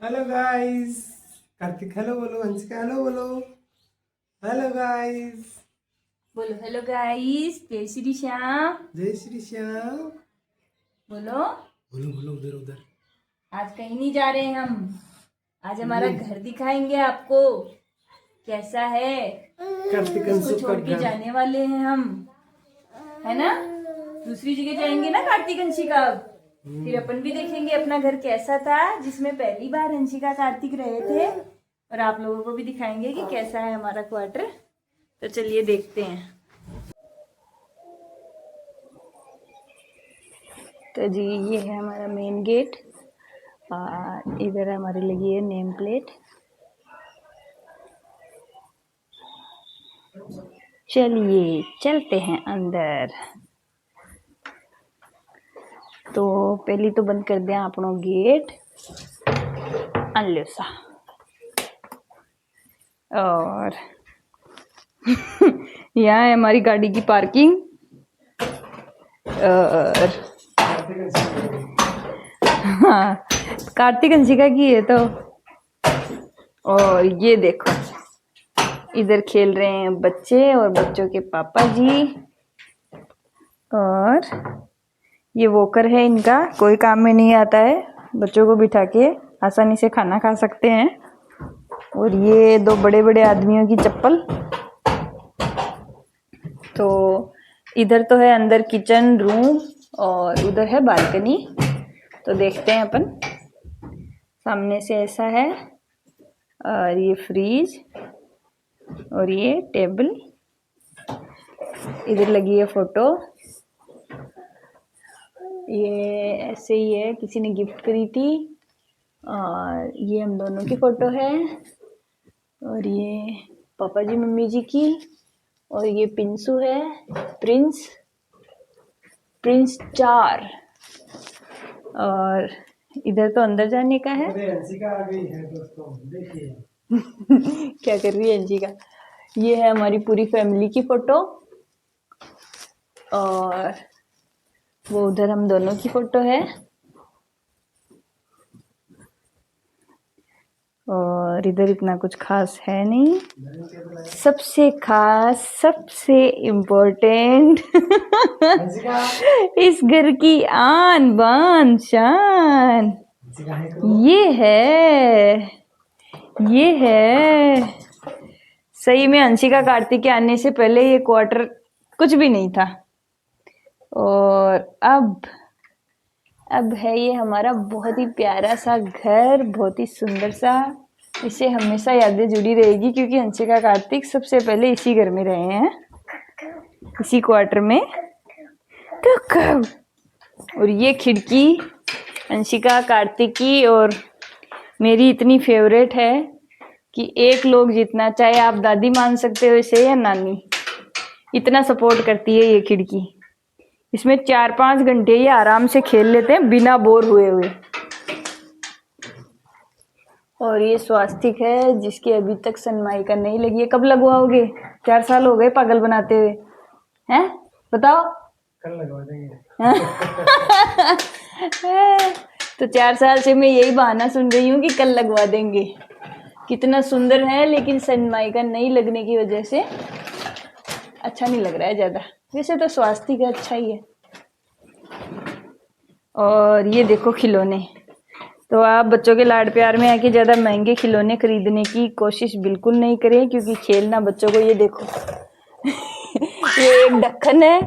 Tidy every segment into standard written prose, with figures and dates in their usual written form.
Hello guys. Kartik hello बोलो, Anshika hello बोलो। Hello guys. बोलो हेलो गाइस, जय श्री श्याम। जय श्री श्याम। बोलो। बोलो बोलो, उधर उधर। आज कहीं नहीं जा रहे हम। आज हमारा नहीं। घर दिखाएंगे आपको कैसा है। कार्तिक इसको अंशु का छोड़ के घर। जाने वाले हैं हम, है ना। दूसरी जगह जाएंगे ना कार्तिक अंशिका अब। फिर अपन भी देखेंगे अपना घर कैसा था, जिसमें पहली बार अंशिका कार्तिक रहे थे। और आप लोगों को भी दिखाएंगे कि कैसा है हमारा क्वार्टर। तो चलिए देखते हैं। तो जी ये है हमारा मेन गेट और इधर हमारी लगी है नेम प्लेट। चलिए चलते हैं अंदर। तो पहली तो बंद कर दिया अपनो गेट अनलेसा और यहाँ है हमारी गाड़ी की पार्किंग। और हाँ, कार्तिक अंशिका की है तो। और ये देखो इधर खेल रहे हैं बच्चे और बच्चों के पापा जी। और ये वॉकर है इनका, कोई काम में नहीं आता है, बच्चों को बिठा के आसानी से खाना खा सकते हैं। और ये दो बड़े बड़े आदमियों की चप्पल। तो इधर तो है अंदर किचन रूम और उधर है बालकनी। तो देखते हैं अपन। सामने से ऐसा है और ये फ्रिज और ये टेबल। इधर लगी है फोटो। ये ऐसे ही है, किसी ने गिफ्ट करी थी। और ये हम दोनों की फोटो है और ये पापा जी मम्मी जी की। और ये पिंसू है, प्रिंस प्रिंस 4। और इधर तो अंदर जाने का है। अरे अंशिका आ गई है दोस्तों, देखिए। क्या कर रही है अंशिका। ये है हमारी पूरी फैमिली की फोटो और वो उधर हम दोनों की फोटो है। और इधर इतना कुछ खास है नहीं। सबसे खास, सबसे इम्पोर्टेंट अंशिका। इस घर की आन बान शान अंशिका है तो। ये है सही में अंशिका कार्तिक के आने से पहले ये क्वार्टर कुछ भी नहीं था। और अब है ये हमारा बहुत ही प्यारा सा घर, बहुत ही सुंदर सा। इससे हमेशा यादें जुड़ी रहेगी क्योंकि अंशिका कार्तिक सबसे पहले इसी घर में रहे हैं, इसी क्वार्टर में। और ये खिड़की अंशिका कार्तिक की और मेरी इतनी फेवरेट है कि एक लोग जितना, चाहे आप दादी मान सकते हो इसे या नानी, इतना सपोर्ट करती है ये खिड़की। इसमें 4-5 घंटे ये आराम से खेल लेते हैं बिना बोर हुए हुए। और ये स्वास्तिक है जिसकी अभी तक सनमाइका नहीं लगी है। कब लगवाओगे? 4 साल हो गए पागल बनाते हुए, हैं? बताओ। कल लगवा देंगे। तो 4 साल से मैं यही बहाना सुन रही हूँ कि कल लगवा देंगे। कितना सुंदर है, लेकिन सनमाइका नहीं लगने की वजह से अच्छा नहीं लग रहा है ज्यादा। वैसे तो स्वास्तिक है, अच्छा ही है। और ये देखो खिलौने। तो आप बच्चों के लाड प्यार में आके ज्यादा महंगे खिलौने खरीदने की कोशिश बिल्कुल नहीं करें, क्योंकि खेलना बच्चों को। ये देखो ये एक ढक्कन है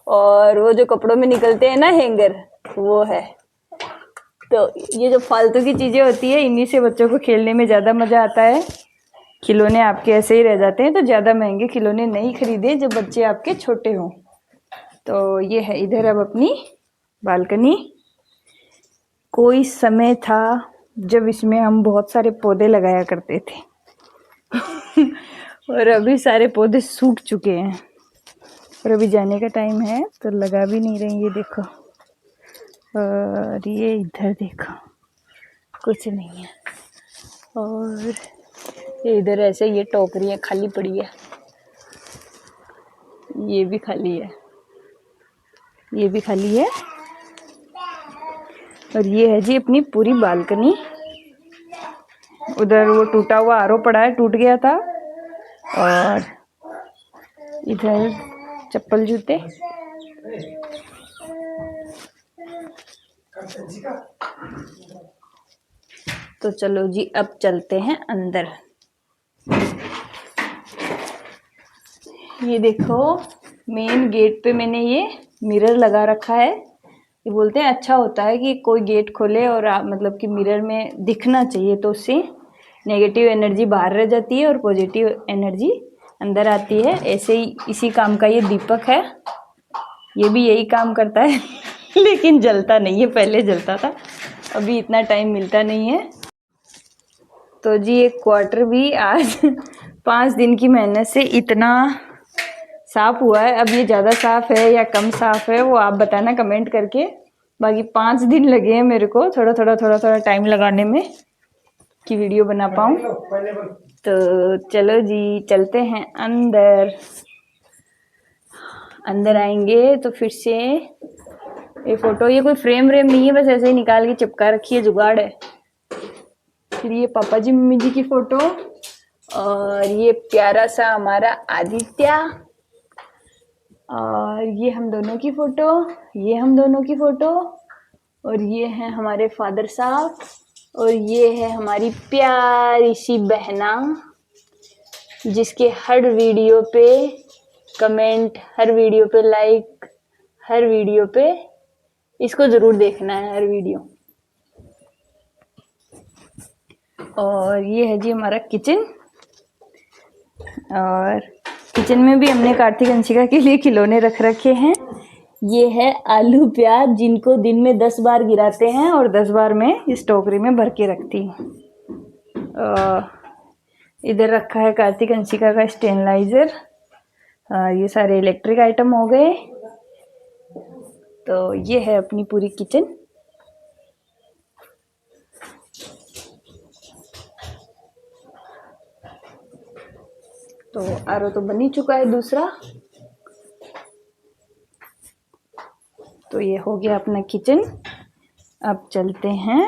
और वो जो कपड़ों में निकलते हैं ना हैंगर, वो है। तो ये जो फालतू की चीजें होती है, इन्हीं से बच्चों को खेलने में ज्यादा मजा आता है। खिलौने आपके ऐसे ही रह जाते हैं। तो ज्यादा महंगे खिलौने नहीं खरीदे जब बच्चे आपके छोटे हों। तो ये है इधर अब अपनी बालकनी। कोई समय था जब इसमें हम बहुत सारे पौधे लगाया करते थे और अभी सारे पौधे सूख चुके हैं और अभी जाने का टाइम है तो लगा भी नहीं रहे। ये देखो, और ये इधर देखो, कुछ नहीं है। और ये इधर ऐसे ये टोकरियाँ खाली पड़ी है, ये भी खाली है, ये भी खाली है। और ये है जी अपनी पूरी बालकनी। उधर वो टूटा हुआ आरओ पड़ा है, टूट गया था। और इधर चप्पल जूते। तो चलो जी अब चलते हैं अंदर। ये देखो मेन गेट पे मैंने ये मिरर लगा रखा है। ये बोलते हैं अच्छा होता है कि कोई गेट खोले और मतलब कि मिरर में दिखना चाहिए, तो उससे नेगेटिव एनर्जी बाहर रह जाती है और पॉजिटिव एनर्जी अंदर आती है। ऐसे ही इसी काम का ये दीपक है, ये भी यही काम करता है लेकिन जलता नहीं है, पहले जलता था, अभी इतना टाइम मिलता नहीं है। तो जी एक क्वार्टर भी आज 5 दिन की मेहनत से इतना साफ हुआ है। अब ये ज़्यादा साफ है या कम साफ है वो आप बताना कमेंट करके। बाकी 5 दिन लगे हैं मेरे को थोड़ा थोड़ा टाइम लगाने में कि वीडियो बना पाऊँ। तो चलो जी चलते हैं अंदर। अंदर आएंगे तो फिर से ये फोटो, ये कोई फ्रेम व्रेम नहीं है, बस ऐसे ही निकाल के चिपका रखी है, जुगाड़ है। फिर ये पापा जी मम्मी जी की फोटो, और ये प्यारा सा हमारा आदित्य, और ये हम दोनों की फोटो, ये हम दोनों की फोटो, और ये है हमारे फादर साहब, और ये है हमारी प्यारी सी बहना जिसके हर वीडियो पे कमेंट, हर वीडियो पे लाइक, हर वीडियो पे इसको जरूर देखना है, हर वीडियो। और ये है जी हमारा किचन, और किचन में भी हमने कार्तिक अंशिका के लिए खिलौने रख रखे हैं। ये है आलू प्याज जिनको दिन में 10 बार गिराते हैं और 10 बार मैं इस टोकरी में भर के रखती हूँ। इधर रखा है कार्तिक अंशिका का स्टेनलाइजर। ये सारे इलेक्ट्रिक आइटम हो गए। तो ये है अपनी पूरी किचन। तो आरओ तो बन ही चुका है दूसरा। तो ये हो गया अपना किचन। अब चलते हैं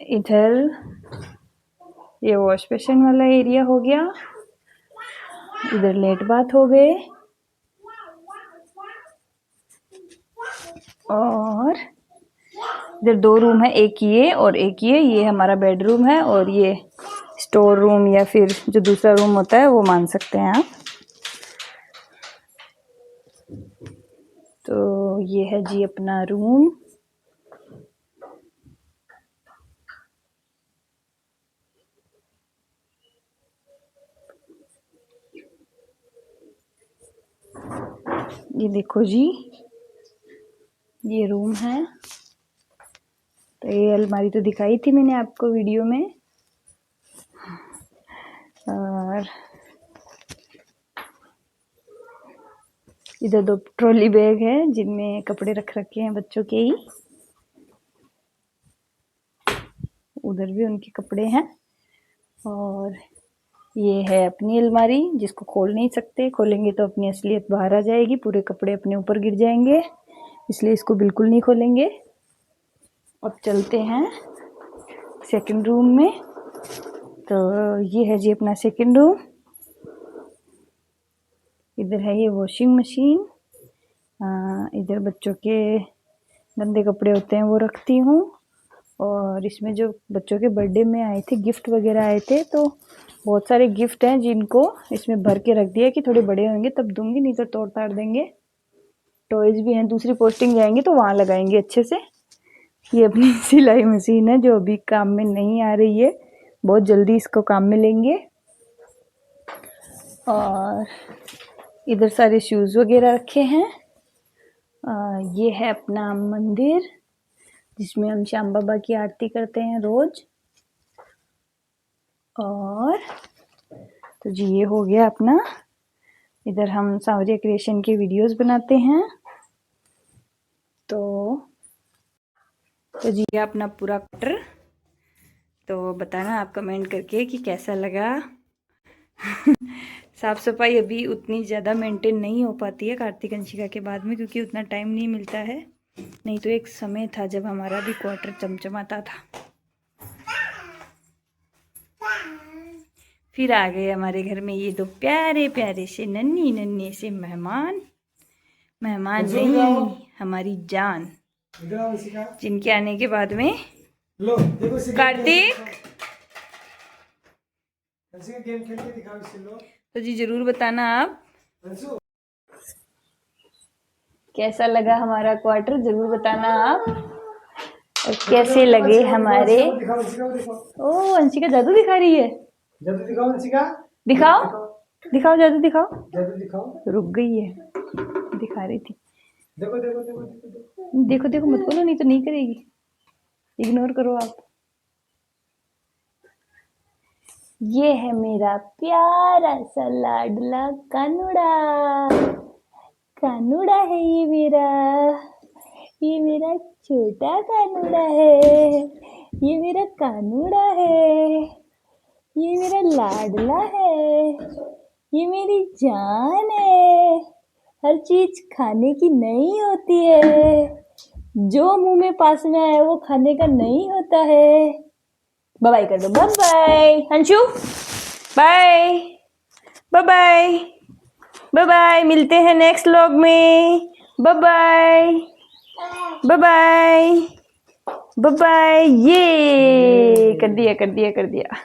इधर, ये वॉश बेसिन वाला एरिया हो गया, इधर लेट बाथ हो गए, और इधर 2 रूम है, एक ये और एक ये हमारा बेडरूम है, और ये स्टोर रूम या फिर जो दूसरा रूम होता है वो मान सकते हैं आप। तो ये है जी अपना रूम। ये देखो जी ये रूम है। तो ये अलमारी तो दिखाई थी मैंने आपको वीडियो में, और इधर 2 ट्रॉली बैग है जिनमें कपड़े रख रखे हैं बच्चों के ही, उधर भी उनके कपड़े हैं। और ये है अपनी अलमारी जिसको खोल नहीं सकते, खोलेंगे तो अपनी असलियत बाहर आ जाएगी, पूरे कपड़े अपने ऊपर गिर जाएंगे, इसलिए इसको बिल्कुल नहीं खोलेंगे। अब चलते हैं सेकंड रूम में। तो ये है जी अपना सेकंड रूम। इधर है ये वॉशिंग मशीन, इधर बच्चों के गंदे कपड़े होते हैं वो रखती हूँ, और इसमें जो बच्चों के बर्थडे में आए थे गिफ्ट वगैरह आए थे, तो बहुत सारे गिफ्ट हैं जिनको इसमें भर के रख दिया कि थोड़े बड़े होंगे तब दूंगी, नहीं तो तोड़ ताड़ देंगे। टॉयज भी हैं, दूसरी पोस्टिंग जाएंगे तो वहाँ लगाएंगे अच्छे से। ये अपनी सिलाई मशीन है जो अभी काम में नहीं आ रही है, बहुत जल्दी इसको काम में लेंगे। और इधर सारे शूज़ वगैरह रखे हैं। ये है अपना मंदिर जिसमें हम श्याम बाबा की आरती करते हैं रोज। और तो जी ये हो गया अपना, इधर हम सांवरिया क्रिएशन के वीडियोस बनाते हैं। तो जी ये अपना पूरा क्वार्टर। तो बताना आप कमेंट करके कि कैसा लगा। साफ़ सफाई अभी उतनी ज़्यादा मेंटेन नहीं हो पाती है कार्तिक अंशिका के बाद में, क्योंकि उतना टाइम नहीं मिलता है। नहीं तो एक समय था जब हमारा भी क्वार्टर चमचमाता था। फिर आ गए हमारे घर में ये दो प्यारे प्यारे से नन्ही नन्हे से मेहमान। मेहमान अंशु, नहीं, इधर आओ। हमारी जान, इधर आओ अंशिका। जिनके आने के बाद में लो देखो इसे कार्तिक। अंशिका गेम खेल के दिखाओ इसे। लो तो जी जरूर बताना आप अंशु। कैसा लगा हमारा क्वार्टर, जरूर बताना आप। और कैसे लगे हमारे। दिखाओ अंशिका को दिखाओ। ओ अंशिका जादू दिखा रही है। जादू दिखाओ अंशिका। दिखाओ दिखाओ जादू दिखाओ। जादू दिखाओ। रुक गई है, दिखा रही थी। देखो देखो देखो देखो देखो देखो मत बोलो, नहीं तो नहीं करेगी, इग्नोर करो आप। ये है मेरा प्यारा सा लाडला कानुड़ा। कानुड़ा है ये मेरा छोटा कानुड़ा है, ये मेरा कानुड़ा है, ये मेरा लाडला है, ये मेरी जान है। हर चीज खाने की नहीं होती है, जो मुंह में पास में आए वो खाने का नहीं होता है। बाय बाय कर दो, bye bye Anshu, bye bye bye bye bye. मिलते हैं नेक्स्ट व्लॉग में। Bye bye bye bye bye bye. ये कर दिया कर दिया कर दिया।